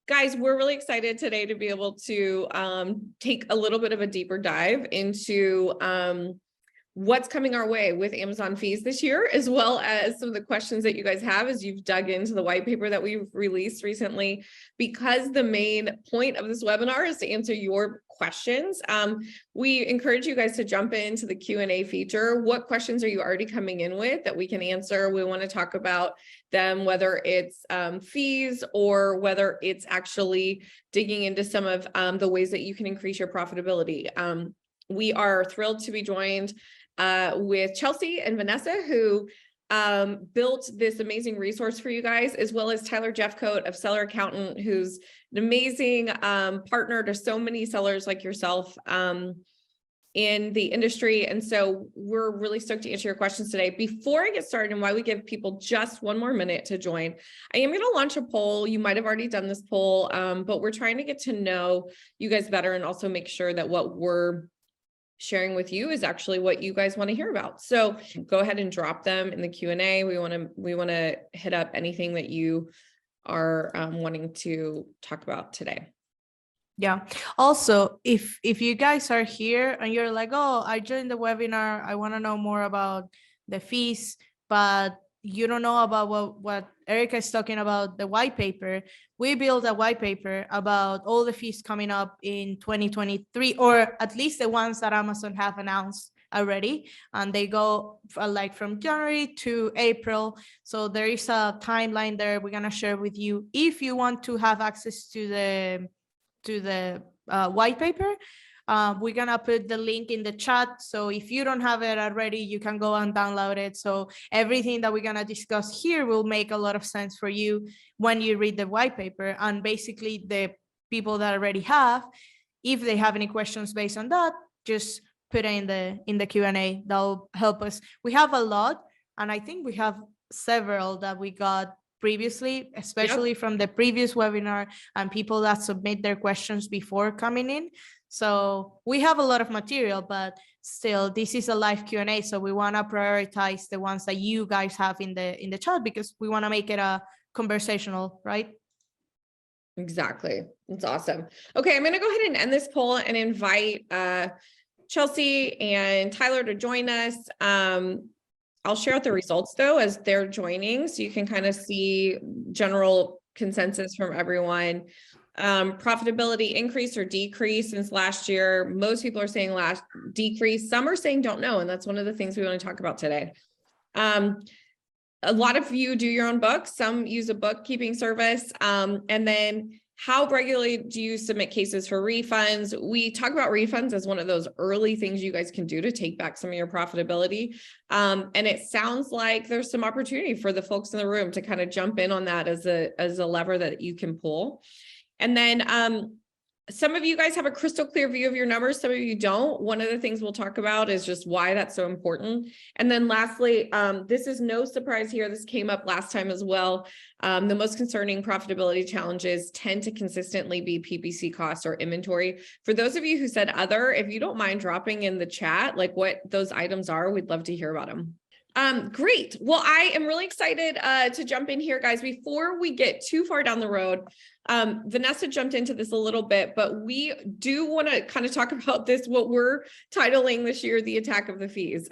Guys, we're really excited today to be able to take a little bit of a deeper dive into what's coming our way with Amazon fees this year, as well as some of the questions that you guys have as you've dug into the white paper that we've released recently. Because the main point of this webinar is to answer your questions, we encourage you guys to jump into the Q&A feature. What questions are you already coming in with that we can answer? We want to talk about them, whether it's fees or whether it's actually digging into some of the ways that you can increase your profitability. We are thrilled to be joined with Chelsea and Vanessa, who built this amazing resource for you guys, as well as Tyler Jefcoat of Seller Accountant, who's an amazing partner to so many sellers like yourself in the industry. And so we're really stoked to answer your questions today. Before I get started, and why we give people just one more minute to join, I am going to launch a poll. You might have already done this poll, but we're trying to get to know you guys better and also make sure that what we're sharing with you is actually what you guys want to hear about. So go ahead and drop them in the Q&A. We want to hit up anything that you are wanting to talk about today. Yeah. Also, if you guys are here and you're like, oh, I joined the webinar, I want to know more about the fees, but you don't know about what Erica is talking about, the white paper. We built a white paper about all the fees coming up in 2023, or at least the ones that Amazon have announced already, and they go like from January to April. So there is a timeline there we're gonna share with you. If you want to have access to the white paper, we're gonna put the link in the chat. So if you don't have it already, you can go and download it. So everything that we're gonna discuss here will make a lot of sense for you when you read the white paper. And basically the people that already have, if they have any questions based on that, just put it in the Q&A. That'll help us. We have a lot, and I think we have several that we got previously, especially from the previous webinar, and people that submit their questions before coming in. So we have a lot of material, but still this is a live Q&A. So we want to prioritize the ones that you guys have in the chat, because we want to make it a conversational, right? Exactly. That's awesome. Okay, I'm going to go ahead and end this poll and invite Chelsea and Tyler to join us. I'll share out the results though as they're joining, so you can kind of see general consensus from everyone. Profitability increase or decrease since last year. Most people are saying decrease. Some are saying don't know, and that's one of the things we want to talk about today. A lot of you do your own books. Some use a bookkeeping service. And then how regularly do you submit cases for refunds? We talk about refunds as one of those early things you guys can do to take back some of your profitability. And it sounds like there's some opportunity for the folks in the room to kind of jump in on that as a lever that you can pull. And then some of you guys have a crystal clear view of your numbers. Some of you don't. One of the things we'll talk about is just why that's so important. And then lastly, this is no surprise here. This came up last time as well. The most concerning profitability challenges tend to consistently be PPC costs or inventory. For those of you who said other, if you don't mind dropping in the chat, like what those items are, we'd love to hear about them. Great. Well, I am really excited to jump in here, guys. Before we get too far down the road, Vanessa jumped into this a little bit, but we do want to kind of talk about this, what we're titling this year, the attack of the fees.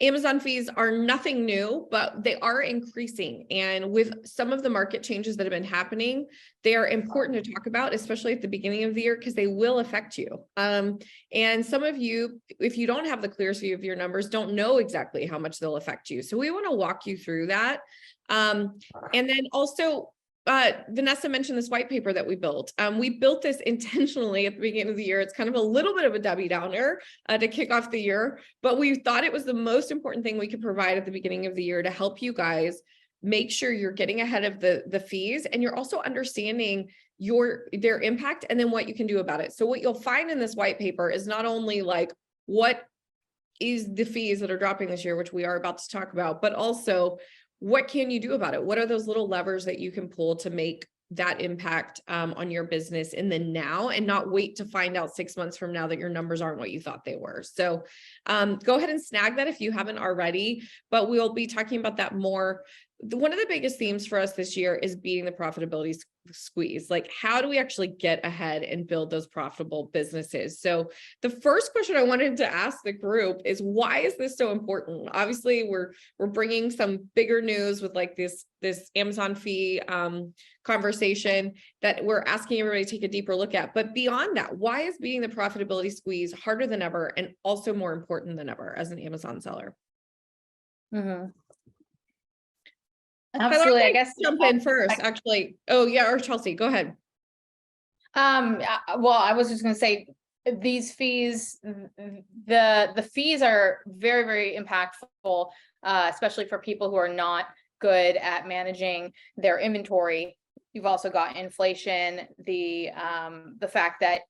Amazon fees are nothing new, but they are increasing. And with some of the market changes that have been happening, they are important to talk about, especially at the beginning of the year, because they will affect you. And some of you, if you don't have the clearest view of your numbers, don't know exactly how much they'll affect you. So we want to walk you through that. And then also, Vanessa mentioned this white paper that we built. We built this intentionally at the beginning of the year. It's kind of a little bit of a Debbie Downer to kick off the year, but we thought it was the most important thing we could provide at the beginning of the year to help you guys make sure you're getting ahead of the fees, and you're also understanding their impact and then what you can do about it. So what you'll find in this white paper is not only like what is the fees that are dropping this year, which we are about to talk about, but also what can you do about it? What are those little levers that you can pull to make that impact on your business in the now, and not wait to find out 6 months from now that your numbers aren't what you thought they were. So go ahead and snag that if you haven't already, but we'll be talking about that more. one of the biggest themes for us this year is beating the profitability squeeze. Like, how do we actually get ahead and build those profitable businesses? So the first question I wanted to ask the group is, why is this so important? Obviously, we're bringing some bigger news with like this Amazon fee conversation that we're asking everybody to take a deeper look at. But beyond that, why is beating the profitability squeeze harder than ever and also more important than ever as an Amazon seller? Mm-hmm. Absolutely. I guess jump in first, actually. Oh yeah, or Chelsea, go ahead. Well, I was just going to say these fees, the fees are very, very impactful, especially for people who are not good at managing their inventory. You've also got inflation, the fact that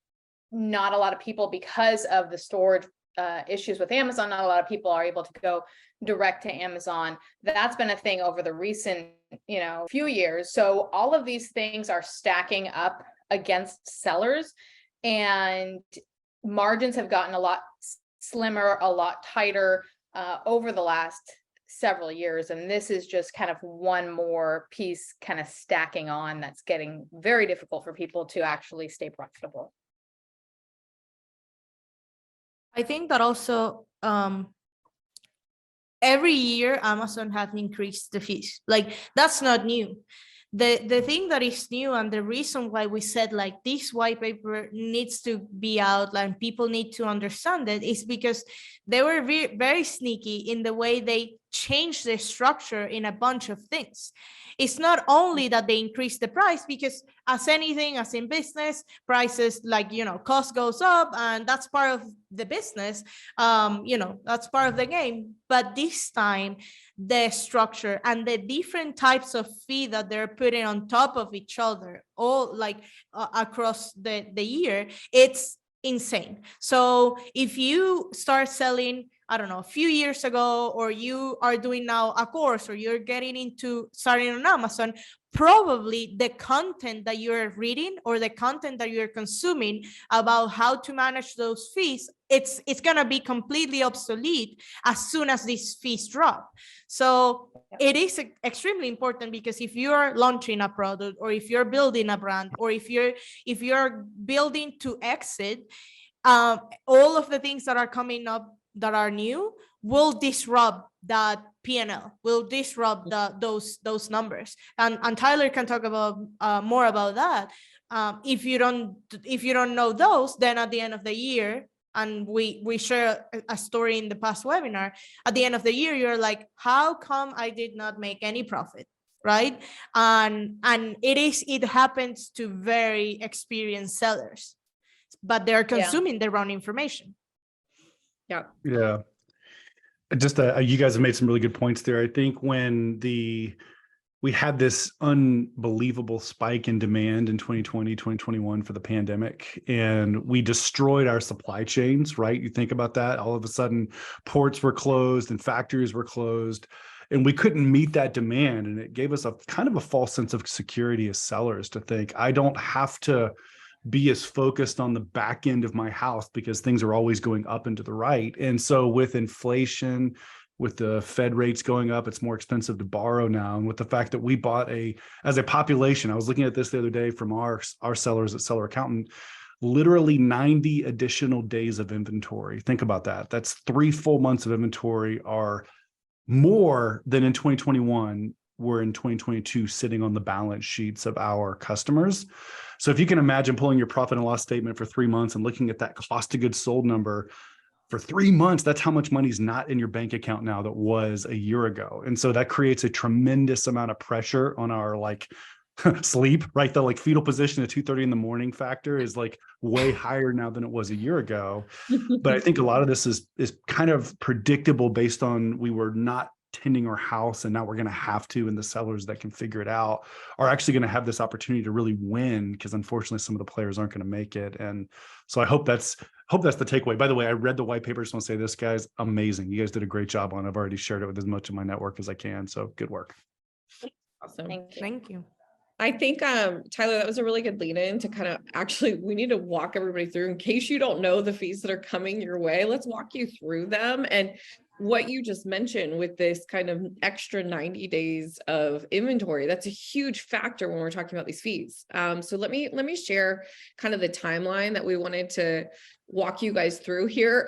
not a lot of people, because of the storage issues with Amazon, not a lot of people are able to go direct to Amazon. That's been a thing over the recent, few years. So all of these things are stacking up against sellers, and margins have gotten a lot slimmer, a lot tighter over the last several years. And this is just kind of one more piece kind of stacking on that's getting very difficult for people to actually stay profitable. I think that also every year Amazon has increased the fees. Like, that's not new. The thing that is new, and the reason why we said like this white paper needs to be out and people need to understand it, is because they were very, very sneaky in the way they changed the structure in a bunch of things. It's not only that they increase the price, because as anything, as in business, prices, like, cost goes up, and that's part of the business. That's part of the game. But this time, the structure and the different types of fee that they're putting on top of each other, all like across the year, it's insane. So if you start selling, I don't know, a few years ago, or you are doing now a course, or you're getting into starting on Amazon, probably the content that you're reading or the content that you're consuming about how to manage those fees, it's going to be completely obsolete as soon as these fees drop. So it is extremely important, because if you're launching a product, or if you're building a brand, or if you're building to exit, all of the things that are coming up that are new will disrupt that P&L, will disrupt those numbers. And Tyler can talk about more about that. If you don't know those, then at the end of the year, and we share a story in the past webinar, at the end of the year, you're like, how come I did not make any profit? Right? And it happens to very experienced sellers, but they're consuming the wrong information. Yeah. Just you guys have made some really good points there. I think when we had this unbelievable spike in demand in 2020, 2021 for the pandemic, and we destroyed our supply chains, right? You think about that, all of a sudden ports were closed and factories were closed, and we couldn't meet that demand. And it gave us a kind of a false sense of security as sellers to think, I don't have to be as focused on the back end of my house because things are always going up and to the right. And so with inflation, with the Fed rates going up, it's more expensive to borrow now. And with the fact that we bought as a population, I was looking at this the other day from our sellers at Seller Accountant, literally 90 additional days of inventory. Think about that. That's 3 full months of inventory, are more than in 2021 were in 2022 sitting on the balance sheets of our customers. So if you can imagine pulling your profit and loss statement for 3 months and looking at that cost of goods sold number for 3 months, that's how much money's not in your bank account now that was a year ago. And so that creates a tremendous amount of pressure on our sleep, right? The fetal position at 2:30 in the morning factor is way higher now than it was a year ago. But I think a lot of this is kind of predictable based on we were not tending our house, and now we're going to have to, and the sellers that can figure it out are actually going to have this opportunity to really win, because unfortunately some of the players aren't going to make it. And so I hope that's the takeaway. By the way, I read the white paper. I just want to say this, guys, amazing. You guys did a great job on it. I've already shared it with as much of my network as I can. So good work. Awesome. Thank you. I think, Tyler, that was a really good lead in to kind of we need to walk everybody through, in case you don't know the fees that are coming your way. Let's walk you through them. And what you just mentioned with this kind of extra 90 days of inventory, that's a huge factor when we're talking about these fees. So let me share kind of the timeline that we wanted to walk you guys through here.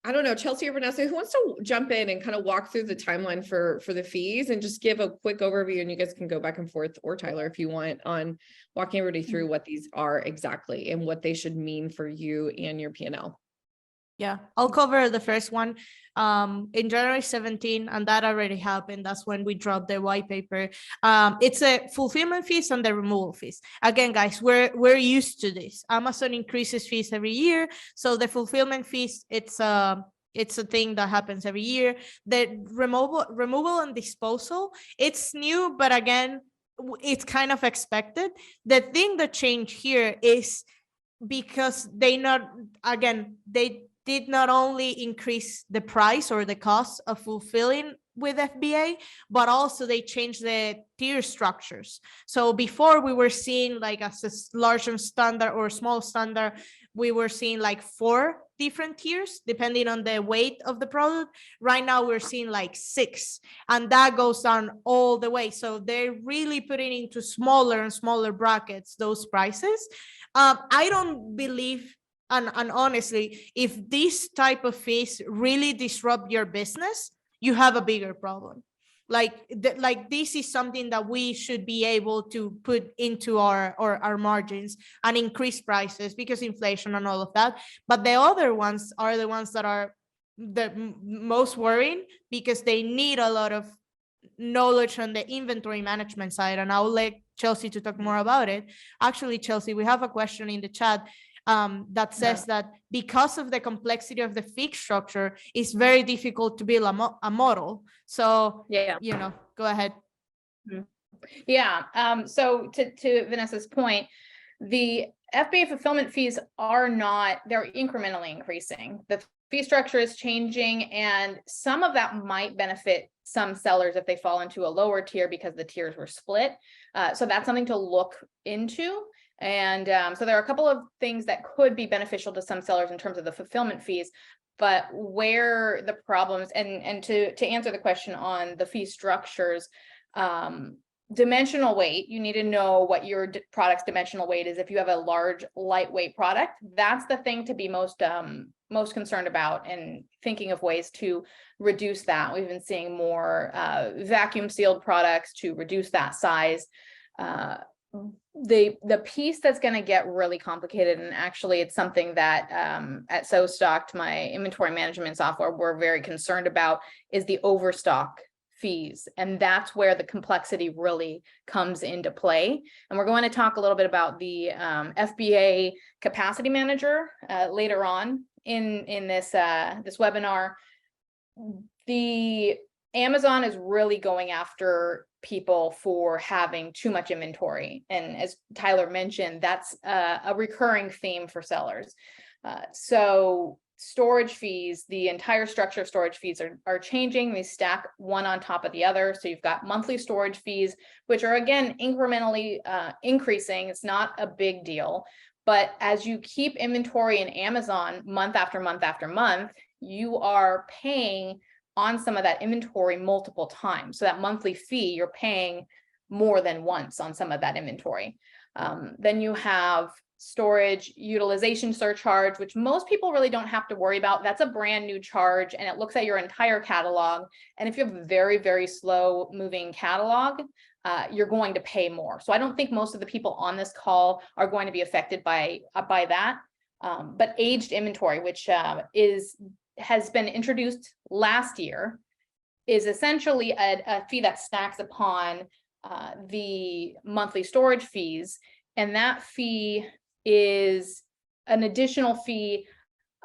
I don't know, Chelsea or Vanessa, who wants to jump in and kind of walk through the timeline for the fees and just give a quick overview, and you guys can go back and forth, or Tyler, if you want, on walking everybody through what these are exactly and what they should mean for you and your P&L. Yeah, I'll cover the first one. In January 17, and that already happened. That's when we dropped the white paper. It's a fulfillment fees and the removal fees. Again, guys, we're used to this. Amazon increases fees every year, so the fulfillment fees, it's a thing that happens every year. The removal and disposal, it's new, but again, it's kind of expected. The thing that changed here is because they did not only increase the price or the cost of fulfilling with FBA, but also they changed the tier structures. So before we were seeing like as a large and standard or small standard, we were seeing like 4 different tiers depending on the weight of the product. Right now we're seeing like 6, and that goes down all the way. So they're really putting into smaller and smaller brackets those prices. I don't believe, and honestly, if this type of fees really disrupt your business, you have a bigger problem. Like this is something that we should be able to put into our margins and increase prices because inflation and all of that. But the other ones are the ones that are the most worrying because they need a lot of knowledge on the inventory management side. And I'll let Chelsea to talk more about it. Actually, Chelsea, we have a question in the chat that says that because of the complexity of the fee structure, it's very difficult to build a model. So, Yeah, go ahead. Yeah. So to Vanessa's point, the FBA fulfillment fees they're incrementally increasing. The fee structure is changing, and some of that might benefit some sellers if they fall into a lower tier because the tiers were split. So that's something to look into. And so there are a couple of things that could be beneficial to some sellers in terms of the fulfillment fees, but where the problems, and to answer the question on the fee structures, dimensional weight, you need to know what your product's dimensional weight is. If you have a large lightweight product, that's the thing to be most concerned about, and thinking of ways to reduce that. We've been seeing more vacuum sealed products to reduce that size. The piece that's going to get really complicated, and actually it's something that at SoStocked, my inventory management software, we're very concerned about, is the overstock fees. And that's where the complexity really comes into play. And we're going to talk a little bit about the FBA capacity manager later on in this webinar. The Amazon is really going after people for having too much inventory. And as Tyler mentioned, that's a recurring theme for sellers. So storage fees, the entire structure of storage fees are changing. They stack one on top of the other. So you've got monthly storage fees, which are again incrementally increasing. It's not a big deal. But as you keep inventory in Amazon month after month after month, you are paying on some of that inventory multiple times. So that monthly fee, you're paying more than once on some of that inventory. Then you have storage utilization surcharge, which most people really don't have to worry about. That's a brand new charge, and it looks at your entire catalog. And if you have a very, very slow moving catalog, you're going to pay more. So I don't think most of the people on this call are going to be affected by that. But aged inventory, which has been introduced last year, is essentially a fee that stacks upon the monthly storage fees. And that fee is an additional fee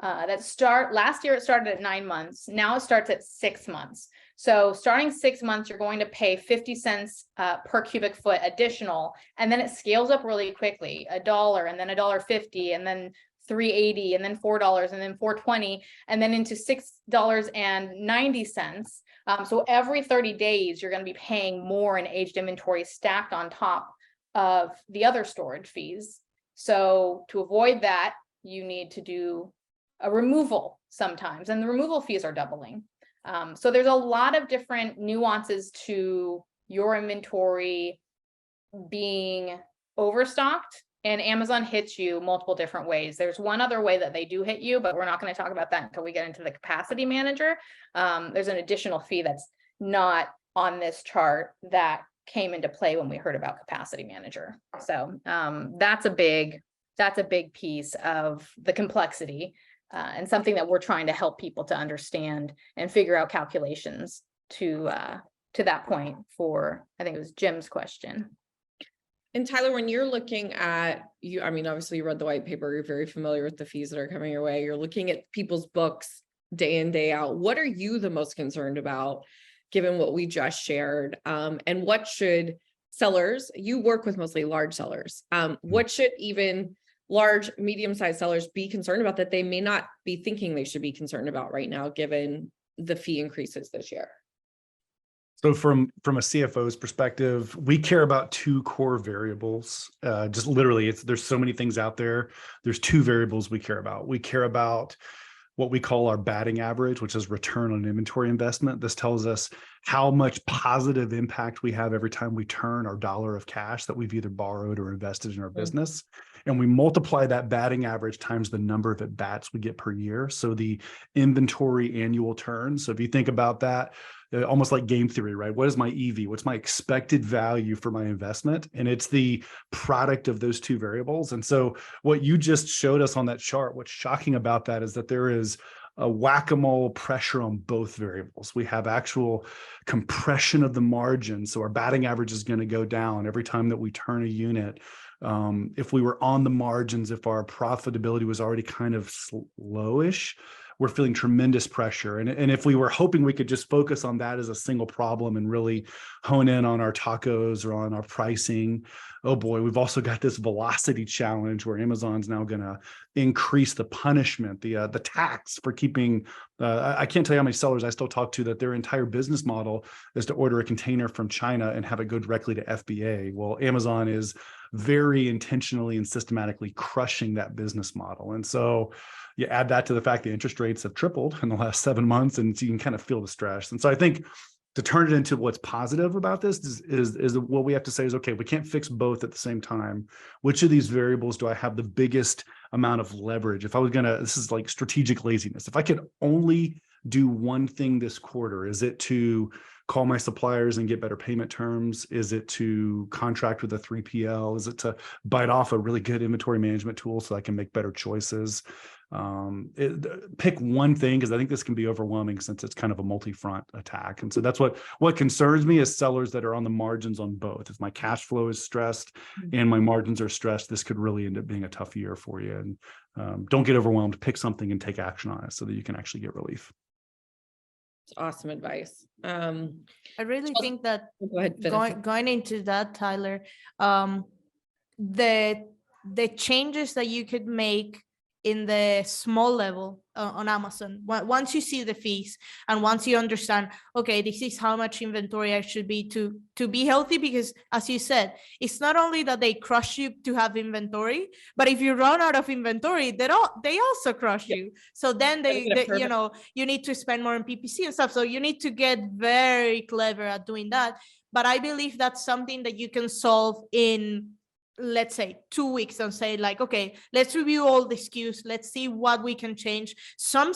last year it started at 9 months. Now it starts at 6 months. So starting 6 months, you're going to pay 50 cents per cubic foot additional. And then it scales up really quickly, $1 and then $1.50 and then $3.80 and then $4 and then $4.20 and then into $6.90. So every 30 days, you're going to be paying more in aged inventory stacked on top of the other storage fees. So to avoid that, you need to do a removal sometimes, and the removal fees are doubling. So there's a lot of different nuances to your inventory being overstocked, and Amazon hits you multiple different ways. There's one other way that they do hit you, but we're not going to talk about that until we get into the capacity manager. There's an additional fee that's not on this chart that came into play when we heard about capacity manager. So that's a big piece of the complexity, and something that we're trying to help people to understand and figure out calculations to that point for, I think it was Jim's question. And Tyler, when you're looking at you, I mean, obviously you read the white paper, you're very familiar with the fees that are coming your way. You're looking at people's books day in, day out. What are you the most concerned about, given what we just shared? And what should sellers, you work with mostly large sellers, what should even large, medium-sized sellers be concerned about that they may not be thinking they should be concerned about right now, given the fee increases this year? So from a CFO's perspective, we care about two core variables. Just literally, there's so many things out there. There's two variables we care about. We care about what we call our batting average, which is return on inventory investment. This tells us how much positive impact we have every time we turn our dollar of cash that we've either borrowed or invested in our business. And we multiply that batting average times the number of at-bats we get per year. So the inventory annual turn. So if you think about that, almost like game theory, right? What is my EV? What's my expected value for my investment? And it's the product of those two variables. And so what you just showed us on that chart, what's shocking about that is that there is a whack-a-mole pressure on both variables. We have actual compression of the margin. So our batting average is going to go down every time that we turn a unit. If we were on the margins, if our profitability was already kind of slowish, we're feeling tremendous pressure. And if we were hoping we could just focus on that as a single problem and really hone in on our tacos or on our pricing, oh boy, we've also got this velocity challenge where Amazon's now going to increase the punishment, the tax for keeping, I can't tell you how many sellers I still talk to that their entire business model is to order a container from China and have it go directly to FBA. Well, Amazon is very intentionally and systematically crushing that business model. And so you add that to the fact the interest rates have tripled in the last 7 months, and so you can kind of feel the stress. And so I think to turn it into what's positive about this is what we have to say is, okay, we can't fix both at the same time. Which of these variables do I have the biggest amount of leverage? If I was this is like strategic laziness. If I could only do one thing this quarter, is it to call my suppliers and get better payment terms? Is it to contract with a 3PL? Is it to bite off a really good inventory management tool so I can make better choices? Pick one thing, because I think this can be overwhelming since it's kind of a multi-front attack. And so that's what concerns me is sellers that are on the margins on both. If my cash flow is stressed and my margins are stressed, this could really end up being a tough year for you. And don't get overwhelmed. Pick something and take action on it so that you can actually get relief. It's awesome advice. I really think that Go ahead, Vanessa. going into that, Tyler, the changes that you could make in the small level on Amazon, once you see the fees and once you understand, okay, this is how much inventory I should be to be healthy, because as you said, it's not only that they crush you to have inventory, but if you run out of inventory, they also crush you. So then you need to spend more on PPC and stuff. So you need to get very clever at doing that. But I believe that's something that you can solve in, let's say, 2 weeks, and say like, okay, let's review all the SKUs. Let's see what we can change. Some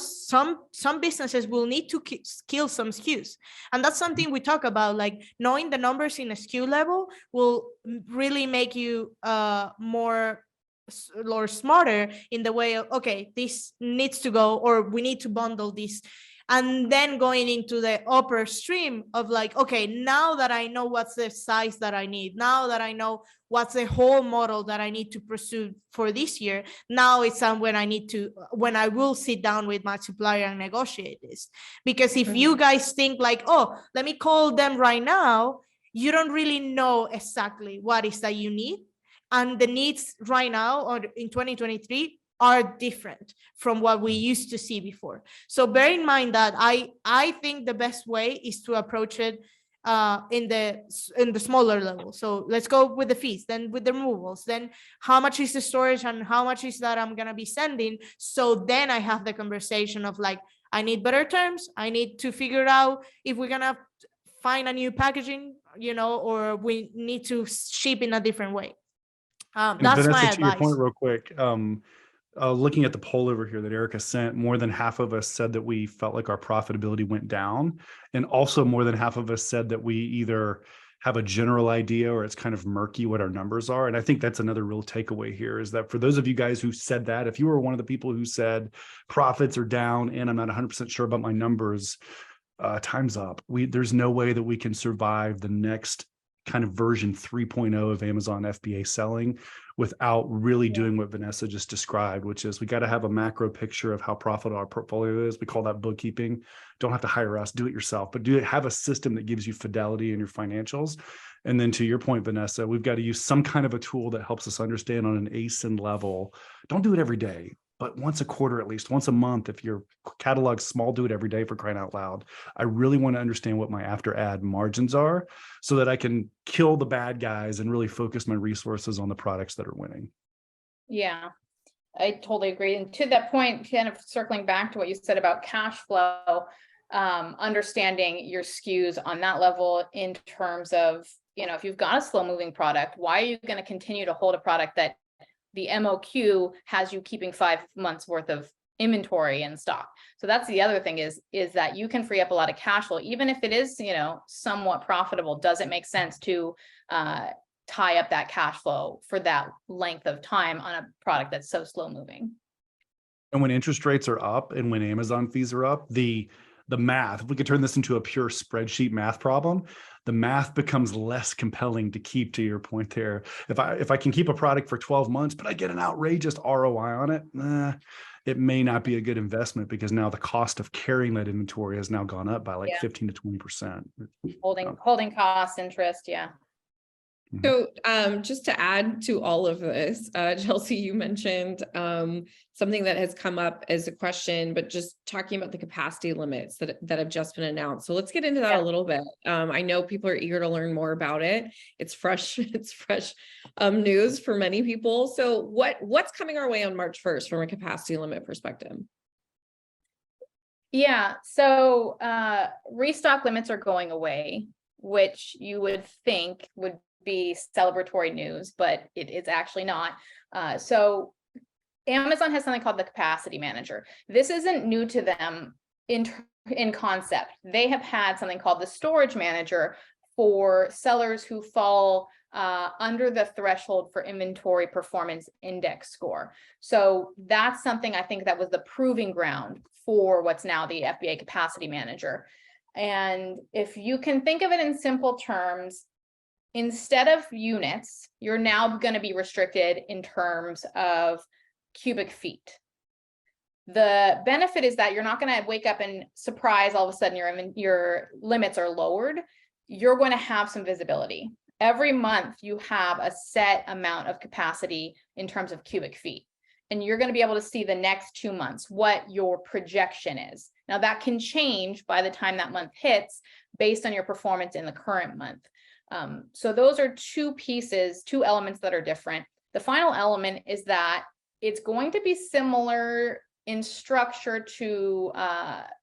businesses will need to kill some SKUs. And that's something we talk about, like knowing the numbers in a SKU level will really make you more or smarter in the way of, okay, this needs to go, or we need to bundle this. And then going into the upper stream of like, okay, now that I know what's the size that I need, now that I know what's the whole model that I need to pursue for this year, now it's when I will sit down with my supplier and negotiate this. Because if you guys think like, oh, let me call them right now, you don't really know exactly what is that you need. And the needs right now or in 2023 are different from what we used to see before. So bear in mind that I think the best way is to approach it in the smaller level. So let's go with the fees, then with the removals, then how much is the storage and how much is that I'm gonna be sending. So then I have the conversation of like, I need better terms. I need to figure out if we're gonna find a new packaging, or we need to ship in a different way. And That's Vanessa, my to your advice. point real quick, looking at the poll over here that Erica sent, more than half of us said that we felt like our profitability went down. And also more than half of us said that we either have a general idea or it's kind of murky what our numbers are. And I think that's another real takeaway here, is that for those of you guys who said that, if you were one of the people who said profits are down and I'm not 100% sure about my numbers, time's up. There's no way that we can survive the next kind of version 3.0 of Amazon FBA selling without really doing what Vanessa just described, which is we got to have a macro picture of how profitable our portfolio is. We call that bookkeeping. Don't have to hire us, do it yourself, but have a system that gives you fidelity in your financials. And then to your point, Vanessa, we've got to use some kind of a tool that helps us understand on an ASIN level. Don't do it every day, but once a quarter, at least once a month. If your catalog's small, do it every day, for crying out loud. I really want to understand what my after ad margins are so that I can kill the bad guys and really focus my resources on the products that are winning. Yeah, I totally agree. And to that point, kind of circling back to what you said about cash flow, understanding your SKUs on that level in terms of, if you've got a slow moving product, why are you going to continue to hold a product that the MOQ has you keeping 5 months worth of inventory in stock? So that's the other thing is that you can free up a lot of cash flow, even if it is, somewhat profitable. Does it make sense to tie up that cash flow for that length of time on a product that's so slow moving? And when interest rates are up and when Amazon fees are up, the math, if we could turn this into a pure spreadsheet math problem, the math becomes less compelling to keep, to your point there. If I can keep a product for 12 months, but I get an outrageous ROI on it, it may not be a good investment, because now the cost of carrying that inventory has now gone up by like 15 to 20%. Holding costs, interest. Yeah. So just to add to all of this, Chelsea, you mentioned something that has come up as a question, but just talking about the capacity limits that have just been announced. So let's get into that a little bit. I know people are eager to learn more about it. It's fresh, news for many people. So what's coming our way on March 1st from a capacity limit perspective? Yeah, so restock limits are going away, which you would think would be celebratory news, but it's actually not. So Amazon has something called the capacity manager. This isn't new to them in concept. They have had something called the storage manager for sellers who fall under the threshold for inventory performance index score. So that's something I think that was the proving ground for what's now the FBA capacity manager. And if you can think of it in simple terms, instead of units, you're now going to be restricted in terms of cubic feet. The benefit is that you're not going to wake up and surprise all of a sudden your limits are lowered. You're going to have some visibility. Every month you have a set amount of capacity in terms of cubic feet. And you're going to be able to see the next 2 months what your projection is. Now that can change by the time that month hits based on your performance in the current month. So those are two elements that are different. The final element is that it's going to be similar in structure to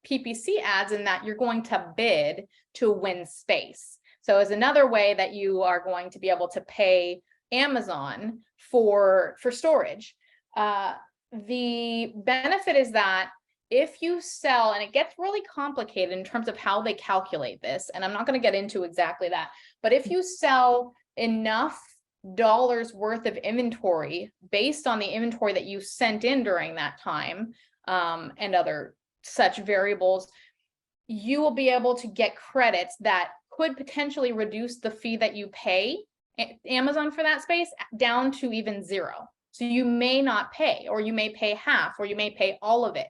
PPC ads, in that you're going to bid to win space. So as another way that you are going to be able to pay Amazon for storage. The benefit is that if you sell, and it gets really complicated in terms of how they calculate this, and I'm not going to get into exactly that, but if you sell enough dollars worth of inventory based on the inventory that you sent in during that time, and other such variables, you will be able to get credits that could potentially reduce the fee that you pay Amazon for that space down to even 0. So you may not pay, or you may pay half, or you may pay all of it.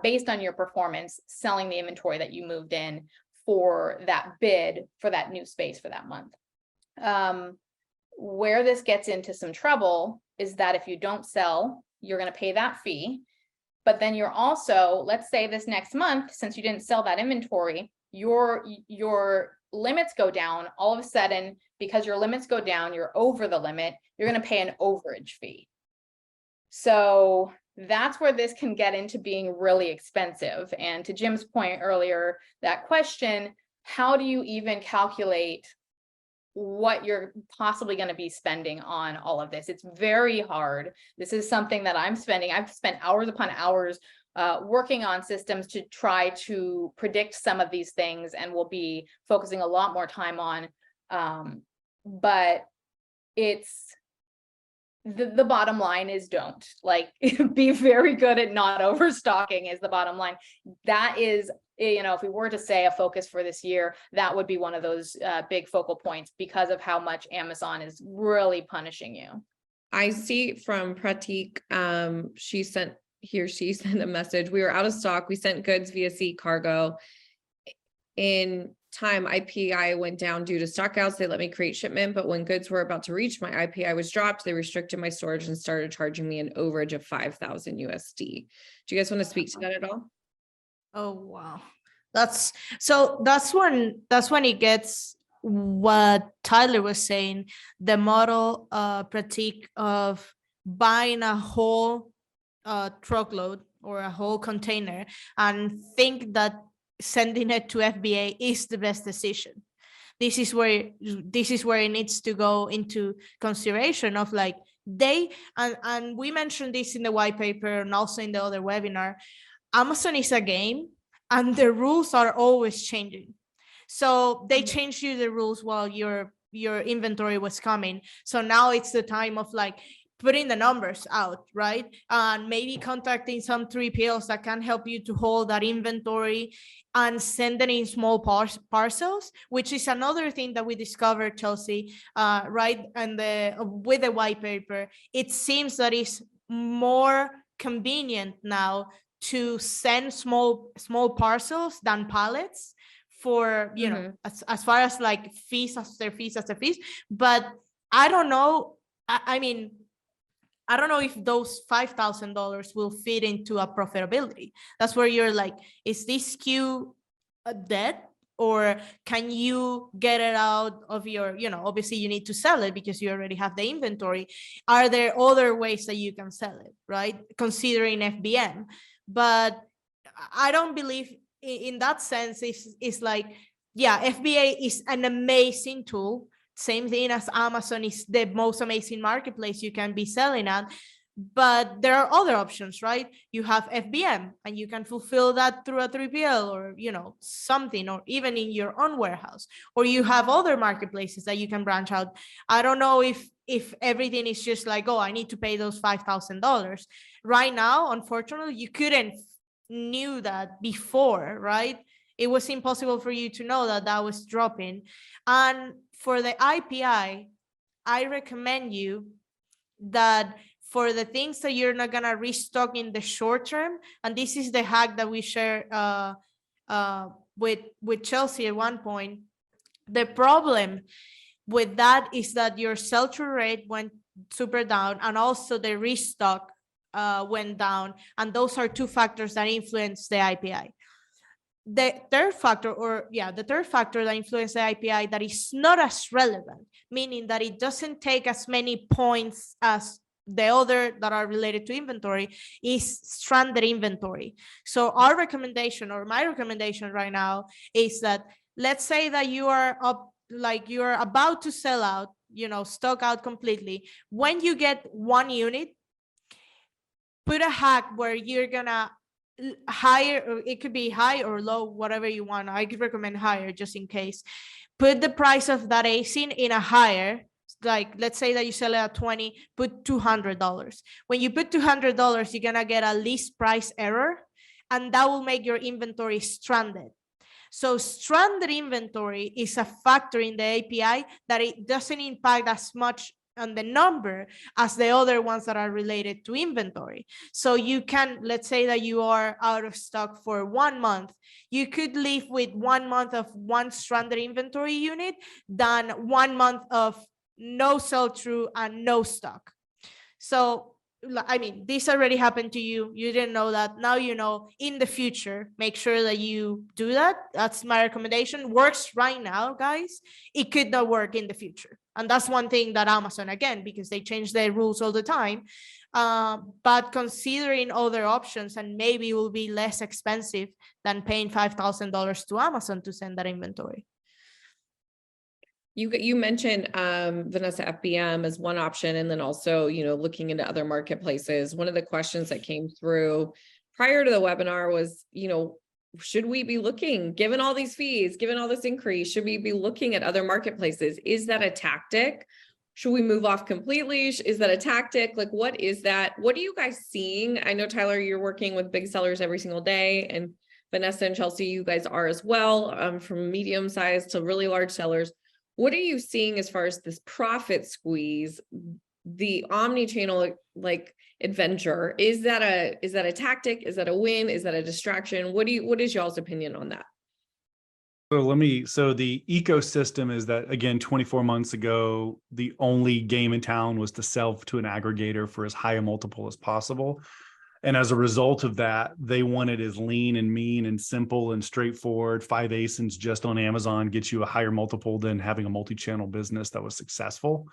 Based on your performance selling the inventory that you moved in for that bid for that new space for that month. Where this gets into some trouble is that if you don't sell, you're going to pay that fee. But then you're also, let's say this next month, since you didn't sell that inventory, your limits go down, all of a sudden, because your limits go down, you're over the limit, you're going to pay an overage fee. So that's where this can get into being really expensive. And to Jim's point earlier, that question, how do you even calculate what you're possibly going to be spending on all of this? It's very hard. This is something that I've spent hours upon hours working on systems to try to predict some of these things, and we'll be focusing a lot more time on. But it's the bottom line is don't, like, be very good at not overstocking is the bottom line. That is, you know, if we were to say a focus for this year, that would be one of those big focal points because of how much Amazon is really punishing you. I see from Pratik, she sent a message. We were out of stock. We sent goods via sea cargo. In time, IPI went down due to stockouts. They let me create shipment, but when goods were about to reach my IPI was dropped, they restricted my storage and started charging me an overage of 5,000 USD. Do you guys want to speak to that at all? Oh, wow. That's when it gets what Tyler was saying, the model Pratik of buying a whole truckload or a whole container and think that sending it to FBA is the best decision. This is where it needs to go into consideration of, like, and we mentioned this in the white paper and also in the other webinar. Amazon is a game and the rules are always changing. So they changed you the rules while your inventory was coming. So now it's the time of, like, putting the numbers out, right? And maybe contacting some 3PLs that can help you to hold that inventory and send it in small parcels, which is another thing that we discovered, Chelsea, right? And with the white paper, it seems that it's more convenient now to send small parcels than pallets for, you know, as far as like fees after fees. But I don't know. I mean, I don't know if those $5,000 will fit into a profitability. That's where you're like, is this SKU a debt, or can you get it out of your, you know, obviously you need to sell it because you already have the inventory. Are there other ways that you can sell it, right? Considering FBM. But I don't believe in that sense. It's like, yeah, FBA is an amazing tool. Same thing as Amazon is the most amazing marketplace you can be selling at. But there are other options, right? You have FBM and you can fulfill that through a 3PL or, you know, something, or even in your own warehouse, or you have other marketplaces that you can branch out. I don't know if everything is just like, oh, I need to pay those $5,000 right now. Unfortunately, you couldn't knew that before, right? It was impossible for you to know that that was dropping. And for the IPI, I recommend you that for the things that you're not gonna restock in the short term, and this is the hack that we share with Chelsea at one point. The problem with that is that your sell-through rate went super down, and also the restock went down, and those are two factors that influence the IPI. The third factor that influences the IPI that is not as relevant, meaning that it doesn't take as many points as the other that are related to inventory, is stranded inventory. So our recommendation, or my recommendation right now, is that let's say that you are up, like you're about to sell out, you know, stock out completely. When you get one unit, put a hack where you're gonna higher, or it could be high or low, whatever you want. I could recommend higher just in case. Put the price of that ASIN in a higher, like let's say that you sell it at 20, put $200. When you put $200, you're gonna get a least price error, and that will make your inventory stranded. So stranded inventory is a factor in the API that it doesn't impact as much on the number as the other ones that are related to inventory. So you can, let's say that you are out of stock for 1 month, you could live with 1 month of one stranded inventory unit than 1 month of no sell-through and no stock. So I mean, this already happened to you. You didn't know that. Now you know. In the future, make sure that you do that. That's my recommendation. Works right now, guys. It could not work in the future. And that's one thing that Amazon, again, because they change their rules all the time. But considering other options, and maybe it will be less expensive than paying $5,000 to Amazon to send that inventory. You mentioned Vanessa, FBM as one option, and then also, you know, looking into other marketplaces. One of the questions that came through prior to the webinar was, you know, should we be looking, given all these fees, given all this increase, should we be looking at other marketplaces? Is that a tactic? Should we move off completely? Is that a tactic? Like, what is that? What are you guys seeing? I know, Tyler, you're working with big sellers every single day, and Vanessa and Chelsea, you guys are as well, from medium size to really large sellers. What are you seeing as far as this profit squeeze, the omni-channel like adventure? Is that a tactic? Is that a win? Is that a distraction? What is y'all's opinion on that? So the ecosystem is that, again, 24 months ago, the only game in town was to sell to an aggregator for as high a multiple as possible. And as a result of that, they wanted as lean and mean and simple and straightforward. 5 ASINs just on Amazon gets you a higher multiple than having a multi-channel business that was successful.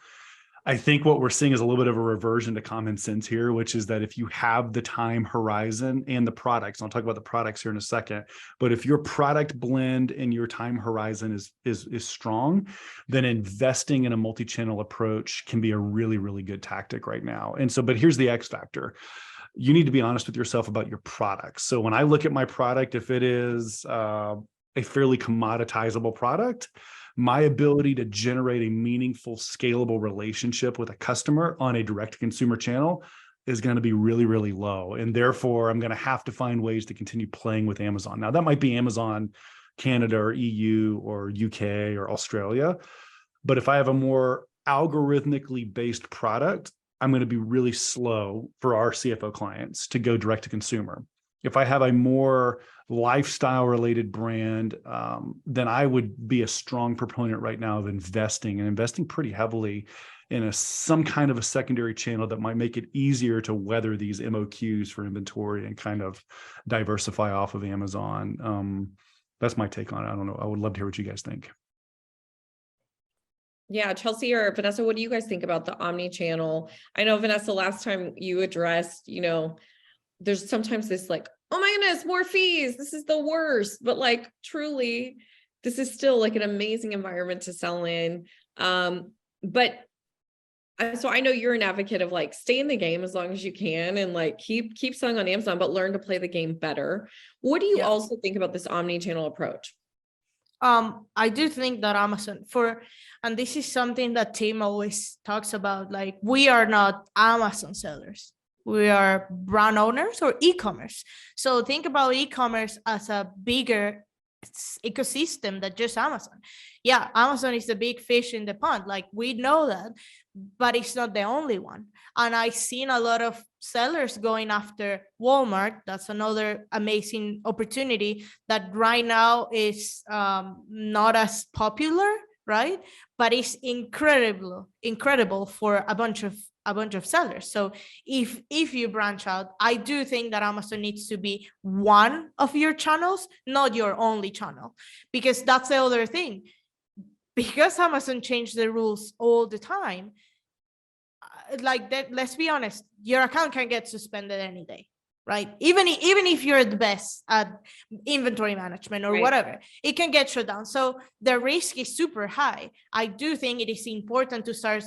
I think what we're seeing is a little bit of a reversion to common sense here, which is that if you have the time horizon and the products, and I'll talk about the products here in a second, but if your product blend and your time horizon is strong, then investing in a multi-channel approach can be a really, really good tactic right now. And so, but here's the X factor. You need to be honest with yourself about your product. So when I look at my product, if it is a fairly commoditizable product, my ability to generate a meaningful, scalable relationship with a customer on a direct consumer channel is going to be really, really low. And therefore, I'm going to have to find ways to continue playing with Amazon. Now, that might be Amazon Canada or EU or UK or Australia. But if I have a more algorithmically based product, I'm going to be really slow for our CFO clients to go direct to consumer. If I have a more lifestyle related brand, then I would be a strong proponent right now of investing pretty heavily in some kind of a secondary channel that might make it easier to weather these MOQs for inventory and kind of diversify off of Amazon. That's my take on it. I don't know. I would love to hear what you guys think. Yeah, Chelsea or Vanessa, what do you guys think about the omni-channel? I know, Vanessa, last time you addressed, you know, there's sometimes this like, oh my goodness, more fees. This is the worst. But like, truly, this is still like an amazing environment to sell in. But so I know you're an advocate of like, stay in the game as long as you can and like keep selling on Amazon, but learn to play the game better. What do you also think about this omni-channel approach? I do think that Amazon and this is something that Tim always talks about, like, we are not Amazon sellers. We are brand owners or e-commerce. So think about e-commerce as a bigger ecosystem than just Amazon. Yeah, Amazon is the big fish in the pond. Like, we know that, but it's not the only one. And I've seen a lot of sellers going after Walmart. That's another amazing opportunity that right now is not as popular, right? But it's incredible for a bunch of sellers. So if you branch out, I do think that Amazon needs to be one of your channels, not your only channel, because that's the other thing. Because Amazon changed the rules all the time, like that, let's be honest, your account can get suspended any day, right? Even if you're the best at inventory management or whatever, it can get shut down. So the risk is super high. I do think it is important to start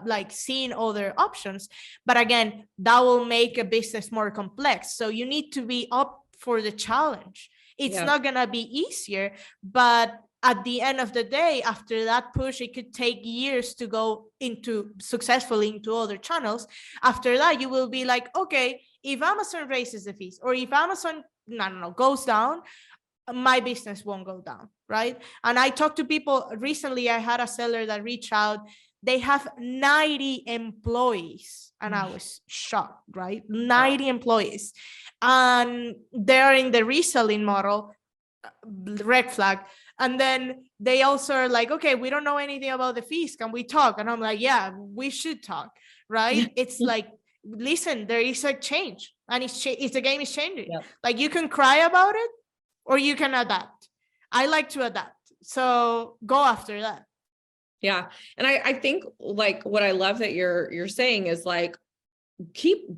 like seeing other options, but again, that will make a business more complex. So you need to be up for the challenge. It's not gonna be easier, but at the end of the day, after that push, it could take years to go successfully into other channels. After that, you will be like, okay, if Amazon raises the fees, or if Amazon, goes down, my business won't go down, right? And I talked to people recently. I had a seller that reached out. They have 90 employees, and I was shocked, right? 90 employees, and they're in the reselling model, red flag. And then they also are like, okay, we don't know anything about the fees. Can we talk? And I'm like, yeah, we should talk, right? It's like, listen, there is a change, and it's the game is changing. Yep. Like, you can cry about it, or you can adapt. I like to adapt, so go after that. Yeah. And I think like what I love that you're saying is like,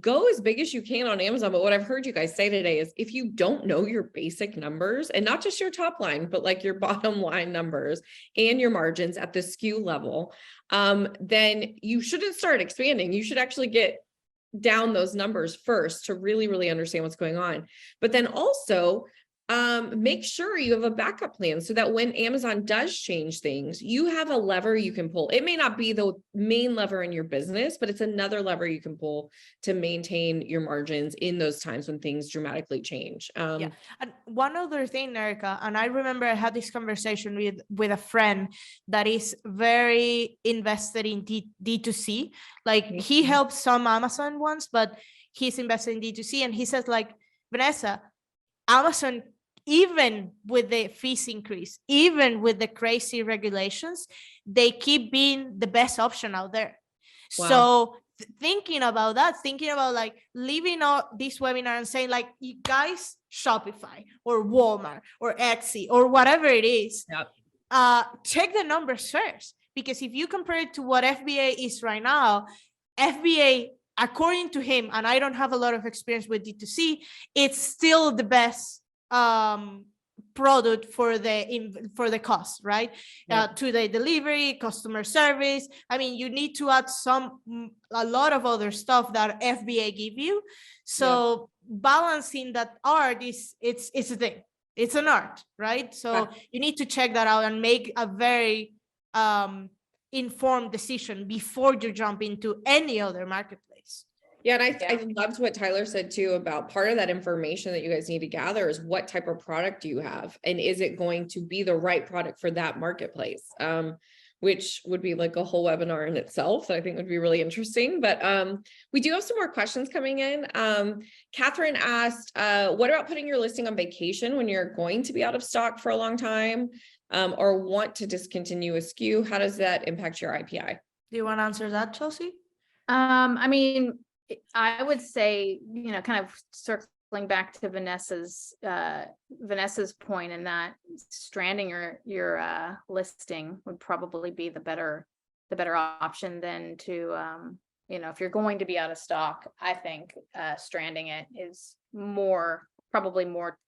go as big as you can on Amazon. But what I've heard you guys say today is if you don't know your basic numbers, and not just your top line, but like your bottom line numbers and your margins at the SKU level, then you shouldn't start expanding. You should actually get down those numbers first to really, really understand what's going on. But then also, make sure you have a backup plan so that when Amazon does change things, you have a lever you can pull. It may not be the main lever in your business, but it's another lever you can pull to maintain your margins in those times when things dramatically change. Yeah. And one other thing, Erica, and I remember I had this conversation with a friend that is very invested in D2C. Like, he helps some Amazon ones, but he's invested in D2C. And he says, like, Vanessa, Amazon, even with the fees increase, even with the crazy regulations, they keep being the best option out there. Wow. So thinking about that, thinking about like leaving out this webinar and saying, like, you guys, Shopify or Walmart or Etsy or whatever it is, Yep. check the numbers first. Because if you compare it to what FBA is right now, FBA, according to him, and I don't have a lot of experience with D2C, it's still the best product for the cost, right? Yep. To the delivery, customer service. I mean, you need to add a lot of other stuff that FBA give you. So balancing that art it's a thing. It's an art, right? So you need to check that out and make a very informed decision before you jump into any other marketplace. Yeah, and I loved what Tyler said too about part of that information that you guys need to gather is what type of product do you have, and is it going to be the right product for that marketplace? Which would be like a whole webinar in itself that I think would be really interesting. But we do have some more questions coming in. Catherine asked, what about putting your listing on vacation when you're going to be out of stock for a long time, or want to discontinue a SKU? How does that impact your IPI? Do you want to answer that, Chelsea? I mean, I would say, kind of circling back to Vanessa's point, in that stranding your listing would probably be the better option than to, if you're going to be out of stock. I think stranding it is probably more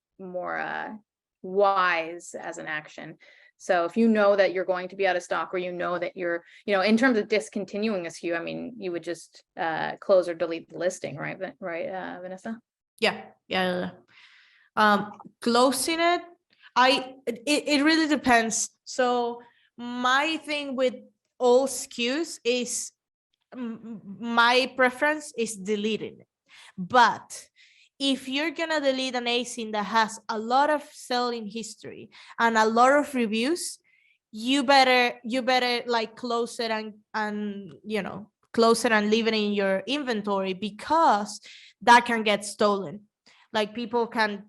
wise as an action. So if you know that you're going to be out of stock, or that you're, in terms of discontinuing a SKU, I mean, you would just close or delete the listing, right? Right, Vanessa? Yeah. Closing it, it really depends. So my thing with all SKUs is my preference is deleting it. But if you're gonna delete an ASIN that has a lot of selling history and a lot of reviews, you better like close it and close it and leave it in your inventory, because that can get stolen. Like, people can,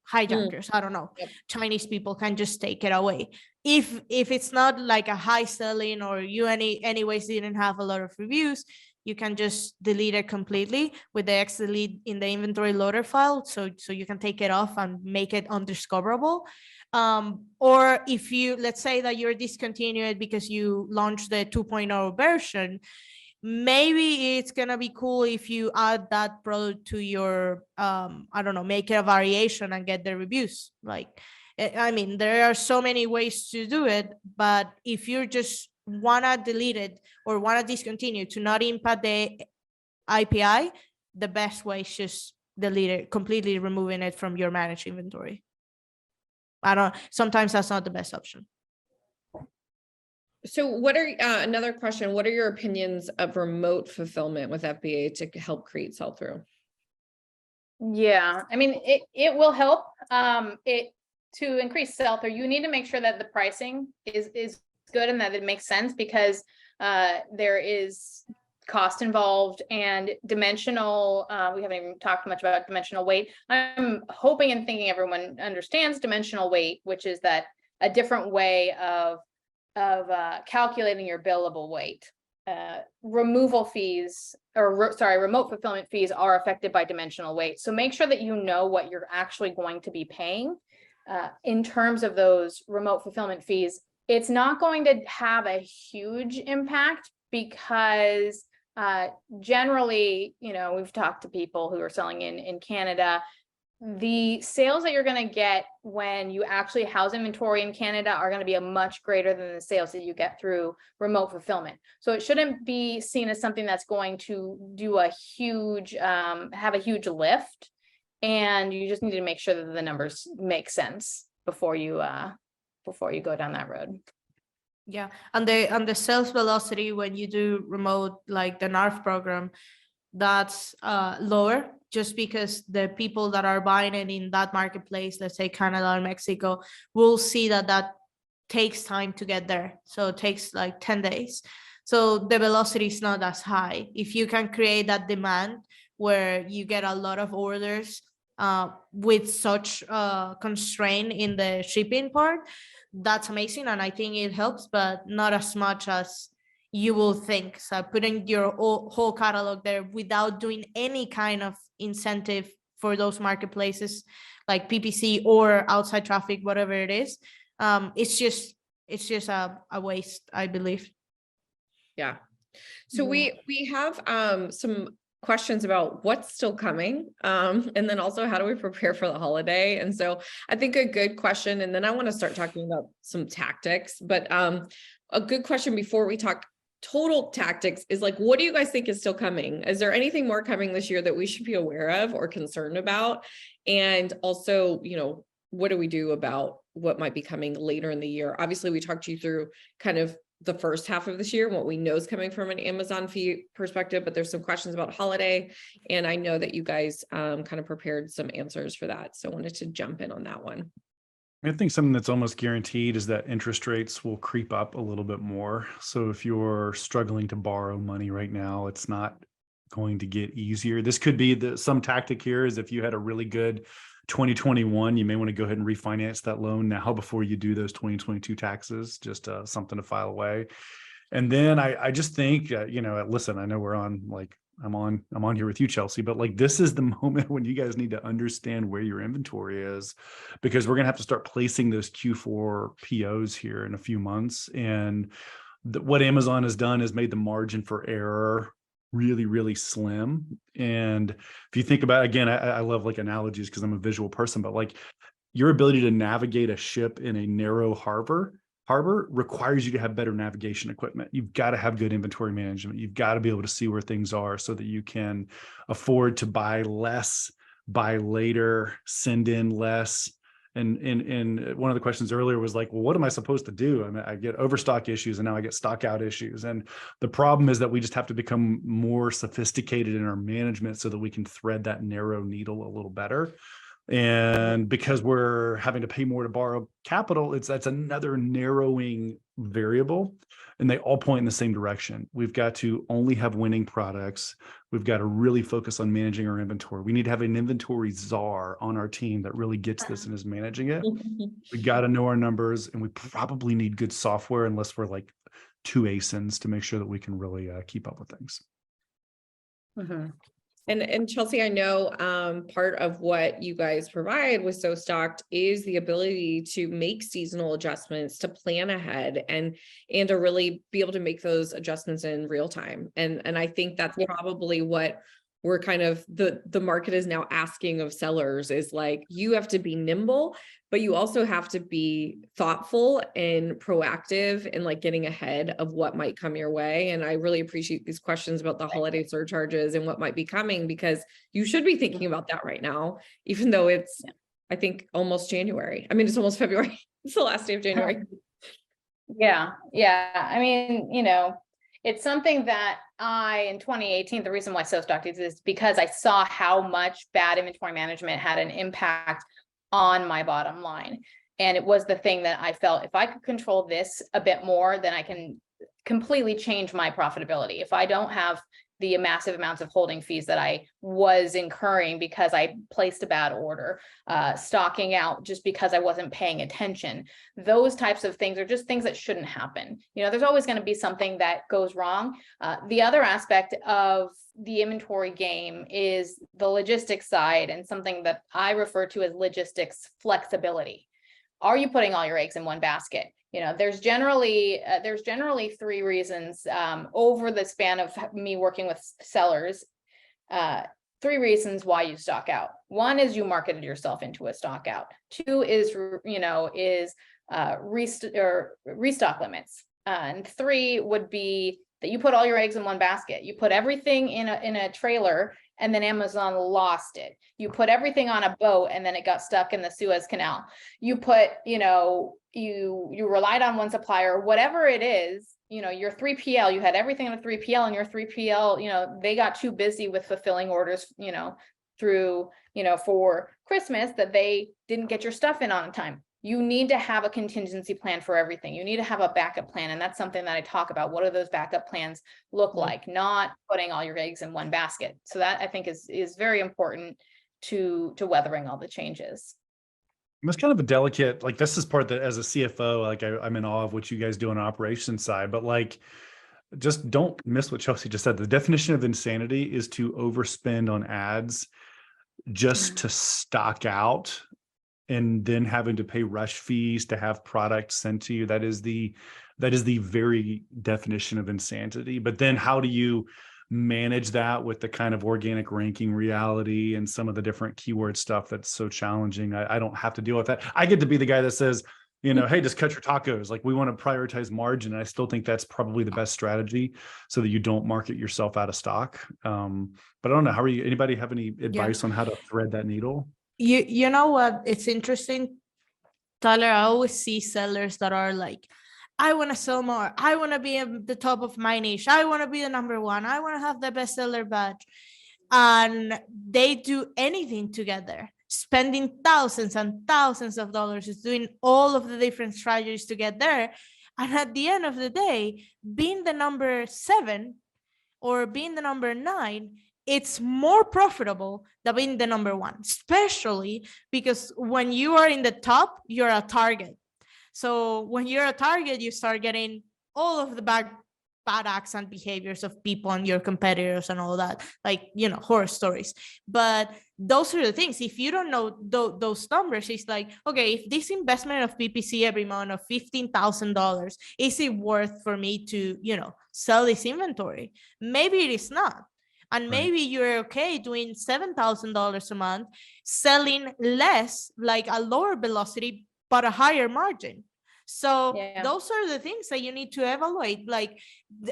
hijackers, I don't know, Chinese people can just take it away. If it's not like a high selling, or you anyways didn't have a lot of reviews, you can just delete it completely with the X delete in the inventory loader file. So you can take it off and make it undiscoverable. Or if let's say that you're discontinued because you launched the 2.0 version, maybe it's gonna be cool if you add that product to your, I don't know, make it a variation and get the reviews. Like, I mean, there are so many ways to do it, but if you're just wanna delete it or wanna discontinue to not impact the IPI, the best way is just delete it, completely removing it from your managed inventory. Sometimes that's not the best option. So what are, another question, what are your opinions of remote fulfillment with FBA to help create sell-through? Yeah, I mean, it will help to increase sell-through. You need to make sure that the pricing is good and that it makes sense, because there is cost involved and dimensional. We haven't even talked much about dimensional weight. I'm hoping and thinking everyone understands dimensional weight, which is that a different way of calculating your billable weight. removal fees remote fulfillment fees are affected by dimensional weight. So make sure that you know what you're actually going to be paying in terms of those remote fulfillment fees. It's not going to have a huge impact because generally, we've talked to people who are selling in Canada. The sales that you're going to get when you actually house inventory in Canada are going to be a much greater than the sales that you get through remote fulfillment. So it shouldn't be seen as something that's going to do a huge, have a huge lift. And you just need to make sure that the numbers make sense before you go down that road. Yeah, and the sales velocity when you do remote, like the NARF program, that's lower, just because the people that are buying it in that marketplace, let's say Canada or Mexico, will see that takes time to get there. So it takes like 10 days. So the velocity is not as high. If you can create that demand where you get a lot of orders with such constraint in the shipping part, that's amazing. And I think it helps, but not as much as you will think. So putting your whole catalog there without doing any kind of incentive for those marketplaces like PPC or outside traffic, whatever it is, it's just a waste, I believe. Yeah. So we have some questions about what's still coming, and then also how do we prepare for the holiday. And so I think a good question, and then I want to start talking about some tactics, but a good question before we talk total tactics is like, what do you guys think is still coming? Is there anything more coming this year that we should be aware of or concerned about? And also, what do we do about what might be coming later in the year? Obviously, we talked you through kind of the first half of this year and what we know is coming from an Amazon fee perspective, but there's some questions about holiday. And I know that you guys kind of prepared some answers for that. So I wanted to jump in on that one. I think something that's almost guaranteed is that interest rates will creep up a little bit more. So if you're struggling to borrow money right now, it's not going to get easier. This could be some tactic here is if you had a really good 2021, you may want to go ahead and refinance that loan now before you do those 2022 taxes, just something to file away. And then I just think, listen, I know we're on I'm on here with you, Chelsea, but like, this is the moment when you guys need to understand where your inventory is, because we're going to have to start placing those Q4 POs here in a few months. And what Amazon has done is made the margin for error really, really slim. And if you think about, again, I love like analogies because I'm a visual person, but like your ability to navigate a ship in a narrow harbor requires you to have better navigation equipment. You've got to have good inventory management. You've got to be able to see where things are so that you can afford to buy less, buy later, send in less. And one of the questions earlier was like, well, what am I supposed to do? I mean, I get overstock issues and now I get stock out issues. And the problem is that we just have to become more sophisticated in our management so that we can thread that narrow needle a little better. And because we're having to pay more to borrow capital, that's another narrowing variable, and they all point in the same direction. We've got to only have winning products. We've got to really focus on managing our inventory. We need to have an inventory czar on our team that really gets this and is managing it. We got to know our numbers, and we probably need good software, unless we're like two ASINs, to make sure that we can really keep up with things. Mm-hmm. And Chelsea, I know part of what you guys provide with SoStocked is the ability to make seasonal adjustments, to plan ahead and to really be able to make those adjustments in real time. And I think that's probably what we're kind of the market is now asking of sellers is like, you have to be nimble, but you also have to be thoughtful and proactive and like getting ahead of what might come your way. And I really appreciate these questions about the holiday surcharges and what might be coming, because you should be thinking about that right now, even though it's, I think, almost January. I mean, it's almost February. It's the last day of January. Yeah. I mean, it's something that in 2018, the reason why SoStocked is because I saw how much bad inventory management had an impact on my bottom line. And it was the thing that I felt, if I could control this a bit more, then I can completely change my profitability. If I don't have the massive amounts of holding fees that I was incurring because I placed a bad order, stocking out just because I wasn't paying attention. Those types of things are just things that shouldn't happen. There's always going to be something that goes wrong. The other aspect of the inventory game is the logistics side, and something that I refer to as logistics flexibility. Are you putting all your eggs in one basket? There's generally 3 reasons over the span of me working with sellers, 3 reasons why you stock out. 1 is you marketed yourself into a stock out. 2 is, restock limits. And 3 would be that you put all your eggs in one basket. You put everything in a trailer, and then Amazon lost it. You put everything on a boat, and then it got stuck in the Suez Canal. You put, you relied on one supplier, whatever it is, your 3PL, you had everything in a 3PL, and your 3PL, they got too busy with fulfilling orders, through, for Christmas, that they didn't get your stuff in on time. You need to have a contingency plan for everything. You need to have a backup plan. And that's something that I talk about. What do those backup plans look like? Not putting all your eggs in one basket. So that, I think, is very important to weathering all the changes. It's kind of a delicate, like, this is part that as a CFO, like I'm in awe of what you guys do on the operations side, but like, just don't miss what Chelsea just said. The definition of insanity is to overspend on ads just to stock out, and then having to pay rush fees to have products sent to you. That is the very definition of insanity. But then how do you manage that with the kind of organic ranking reality and some of the different keyword stuff that's so challenging? I don't have to deal with that. I get to be the guy that says, hey, just cut your tacos. Like, we want to prioritize margin. And I still think that's probably the best strategy so that you don't market yourself out of stock. But I don't know. How are you? Anybody have any advice on how to thread that needle? You know what? It's interesting, Tyler. I always see sellers that are like, I want to sell more. I want to be at the top of my niche. I want to be the number 1. I want to have the bestseller badge. And they do anything together, spending thousands and thousands of dollars, doing all of the different strategies to get there. And at the end of the day, being the number 7 or being the number 9, it's more profitable than being the number 1, especially because when you are in the top, you're a target. So when you're a target, you start getting all of the bad acts and behaviors of people and your competitors and all that, like, horror stories. But those are the things. If you don't know those numbers, it's like, okay, if this investment of PPC every month of $15,000, is it worth for me to, sell this inventory? Maybe it is not. And maybe you're okay doing $7,000 a month, selling less, like a lower velocity, but a higher margin. So those are the things that you need to evaluate. Like,